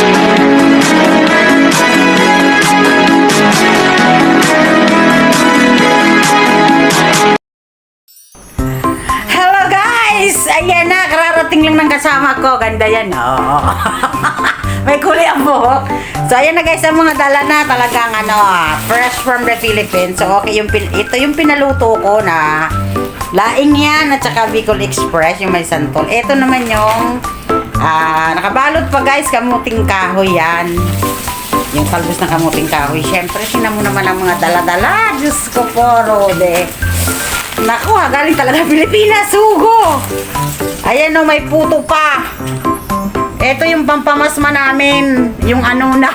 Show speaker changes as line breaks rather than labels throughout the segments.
Hello guys! Ayan na, kararating lang ng kasama ko. Ganda yan, oh. May kulay ang buhok. So, ayan na guys, ang mga dala na talagang fresh from the Philippines. So, okay, ito yung pinaluto ko na laing yan at saka Bicol Express, yung may santol. Ito naman yung nakabalot pa guys, kamuting kahoy yan. Yung talbos ng kamuting kahoy. Siyempre, tingnan mo naman ang mga dala-dala. Diyos ko po, Rode. Naku, galing talaga Pilipinas, sugo. Ayan o, may puto pa. Ito yung pampamasma namin. Yung ano na.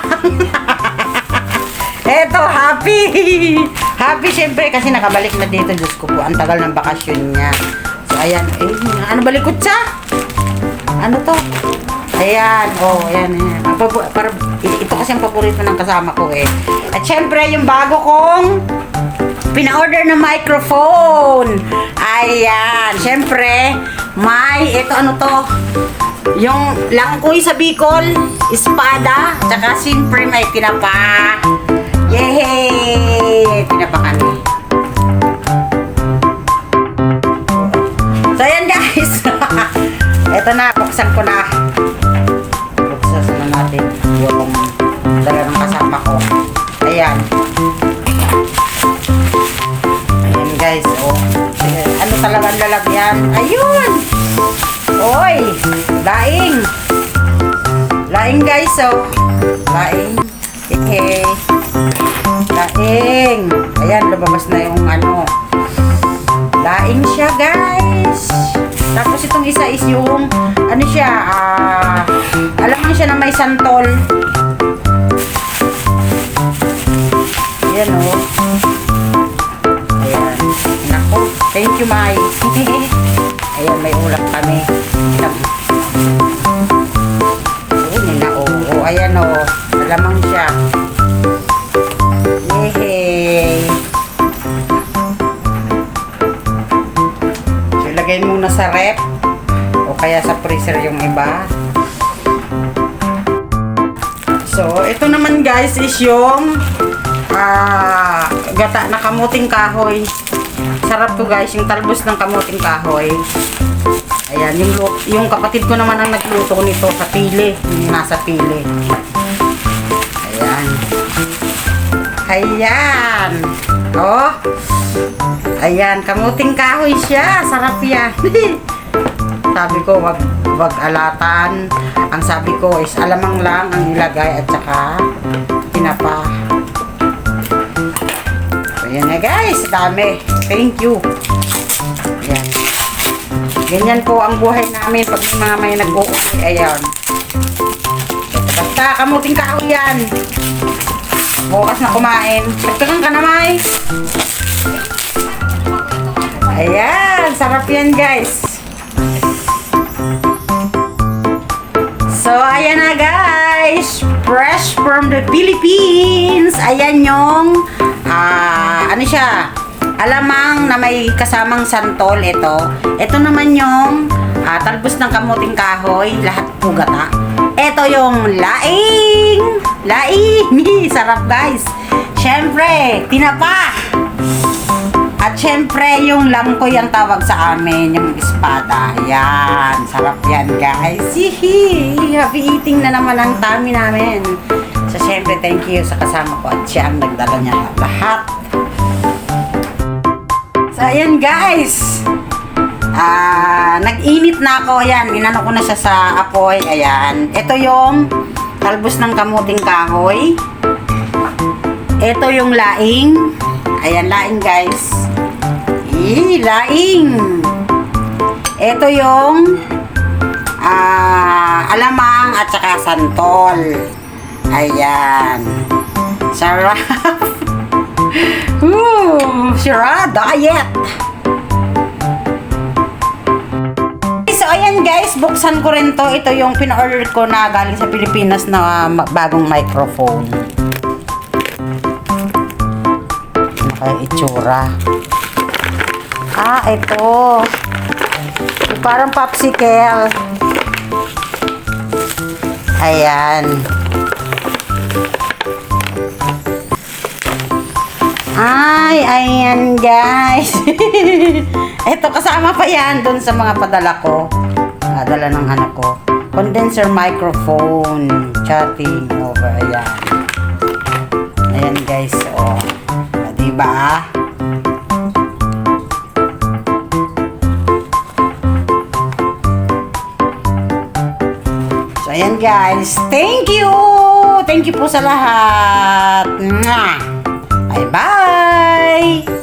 Eto, happy. Happy syempre kasi nakabalik na dito. Diyos ko po, ang tagal ng bakasyon niya. So, ayan. Ano balikot siya? Ano to? Ayan. Oh, ayan. Ito kasi ang paborito ng kasama ko eh. At syempre, yung bago kong pina-order na microphone. Ayan. Syempre, ito ano to? Yung langkoy sa Bicol, espada, tsaka siyempre may tinapa. Yehey! Tinapa kami. So, ayan guys. Ito na, buksan ko na. Buksan na natin yung dala ng kasama ko. Ayan. Ayan guys, oh. Ano talagang lalagyan? Ayun! Oy! Laing! Laing guys, oh. Laing. Okay. Laing. Ayan, lumabas na yung laing siya guys. Tapos itong isa is yung ano siya, alam mo siya na may santol. Ayan oh. Ayan. Naku, thank you Mai. Ayan, may ulap kami. Ayan o, malamang siya. Yehey! So, ilagay muna sa rep o kaya sa freezer yung iba. So, ito naman guys is yung gata na kamuting kahoy. Sarap to guys, yung talbos ng kamuting kahoy. Ayan, yung kapatid ko naman ang nagluto nito sa pili. Yung nasa pili. Ayan. Ayan. Oh. Ayan, kamuting kahoy siya. Sarap yan. Sabi ko, wag alatan. Ang sabi ko is alamang lang ang ilagay at saka tinapa. Ayan na guys, dami. Thank you. Ayan. Ganyan po ang buhay namin pag may nag-uuli. Ayan. Basta kamuting kahoy yan. Bukas na kumain. Nagtagang ka na, May. Ayan. Sarap yan, guys. So, ayan na, guys. Fresh from the Philippines. Ayan yung ano siya? Alamang na may kasamang santol ito. Ito naman yung talbos ng kamuting kahoy, lahat po gata. Ito yung laing. Laing. Sarap guys. Syempre, tinapa. At syempre, yung langkoy ang tawag sa amin, yung espada. Yan. Sarap yan guys. Hihi. Happy eating na naman ang tummy namin. So syempre, thank you sa kasama ko at siya ang nagdala niya lahat. So, ayan guys. Nag-init na ako. Ayan, inano ko na siya sa apoy. Ayan. Ito yung talbos ng kamuting kahoy. Ito yung laing. Ayan, laing guys. Laing. Ito yung alamang at saka santol. Ayan. Sarap. Sira, diet. So, ayan guys, buksan ko rin to. Ito yung pina-order ko na galing sa Pilipinas na bagong microphone. Ano kaya itsura? Ito. Parang popsicle. Ayan. Ay, ayan guys. Ito, kasama pa yan dun sa mga padala ko. Dala ng anak ko. Condenser microphone. Chatting over. Ayan. Ayan guys. Oh. Diba? So, ayan guys. Thank you! Thank you po sa lahat. Mwah! Bye-bye!